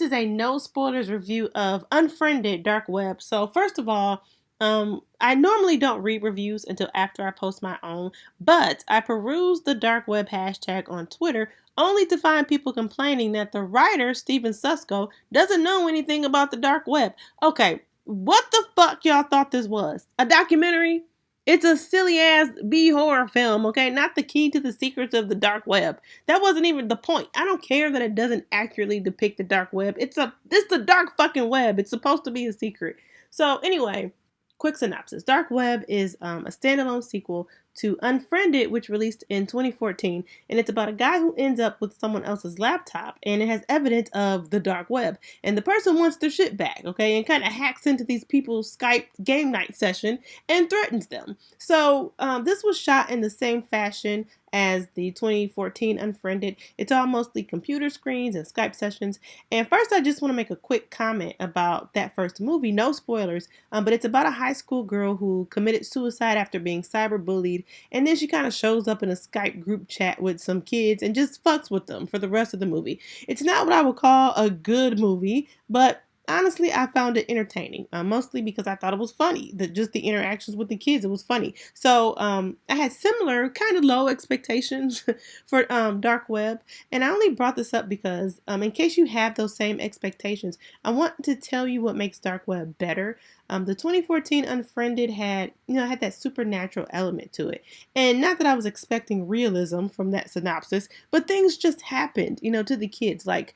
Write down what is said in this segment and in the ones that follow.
is a no spoilers review of Unfriended Dark Web. So first of all, I normally don't read reviews until after I post my own, but I perused the dark web hashtag on Twitter only to find people complaining that the writer, Steven Susko, doesn't know anything about the dark web. Okay, what the fuck y'all thought this was? A documentary? It's a silly ass B horror film, okay? Not the key to the secrets of the dark web. That wasn't even the point. I don't care that it doesn't accurately depict the dark web. It's the dark fucking web. It's supposed to be a secret. So anyway, quick synopsis. Dark Web is a standalone sequel to Unfriended, which released in 2014, and it's about a guy who ends up with someone else's laptop, and it has evidence of the dark web, and the person wants their shit back, okay, and kind of hacks into these people's Skype game night session and threatens them. So this was shot in the same fashion as the 2014 Unfriended. It's all mostly computer screens and Skype sessions. And first, I just want to make a quick comment about that first movie. No spoilers, but it's about a high school girl who committed suicide after being cyberbullied, and then she kind of shows up in a Skype group chat with some kids and just fucks with them for the rest of the movie. It's not what I would call a good movie, but honestly, I found it entertaining, mostly because I thought it was funny. Just the interactions with the kids, it was funny. So I had similar kind of low expectations for Dark Web, and I only brought this up because in case you have those same expectations, I want to tell you what makes Dark Web better. The 2014 Unfriended had that supernatural element to it. And not that I was expecting realism from that synopsis, but things just happened, to the kids. Like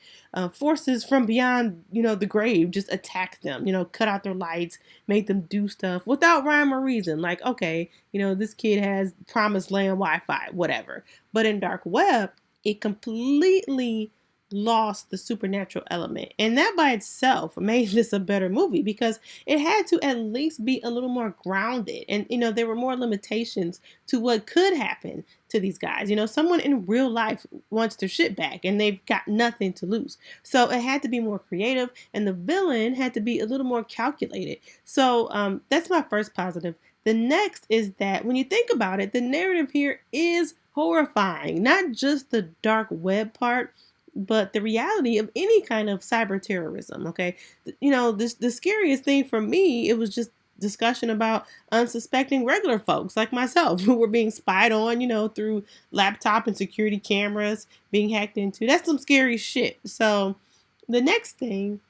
forces from beyond, the grave just attacked them, cut out their lights, made them do stuff without rhyme or reason. Like, okay, this kid has promised land Wi-Fi, whatever. But in Dark Web, it completely lost the supernatural element, and that by itself made this a better movie because it had to at least be a little more grounded, and there were more limitations to what could happen to these guys. Someone in real life wants their shit back and they've got nothing to lose, so it had to be more creative, and the villain had to be a little more calculated. So that's my first positive. The next is that when you think about it, the narrative here is horrifying, not just the dark web part, but the reality of any kind of cyber terrorism. Okay, the scariest thing for me, it was just discussion about unsuspecting regular folks like myself who were being spied on, through laptop and security cameras, being hacked into. That's some scary shit. So the next thing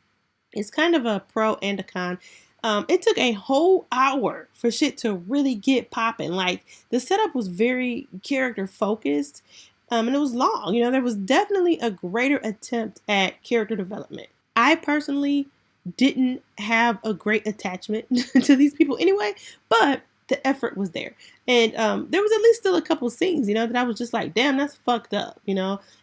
is kind of a pro and a con. It took a whole hour for shit to really get popping. Like, the setup was very character focused. And it was long. There was definitely a greater attempt at character development. I personally didn't have a great attachment to these people anyway, but the effort was there. And there was at least still a couple scenes, that I was just like, damn, that's fucked up,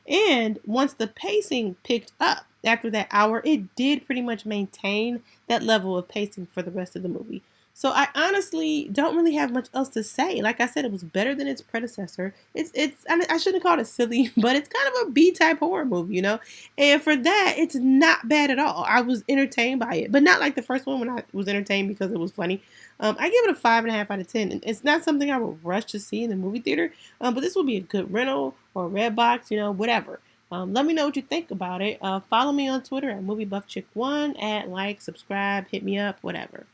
And once the pacing picked up after that hour, it did pretty much maintain that level of pacing for the rest of the movie. So I honestly don't really have much else to say. Like I said, it was better than its predecessor. I shouldn't call it silly, but it's kind of a B-type horror movie, And for that, it's not bad at all. I was entertained by it, but not like the first one when I was entertained because it was funny. I give it a 5.5 out of 10. And it's not something I would rush to see in the movie theater, but this would be a good rental or Redbox, whatever. Let me know what you think about it. Follow me on Twitter at MovieBuffChick1. Add, like, subscribe, hit me up, whatever.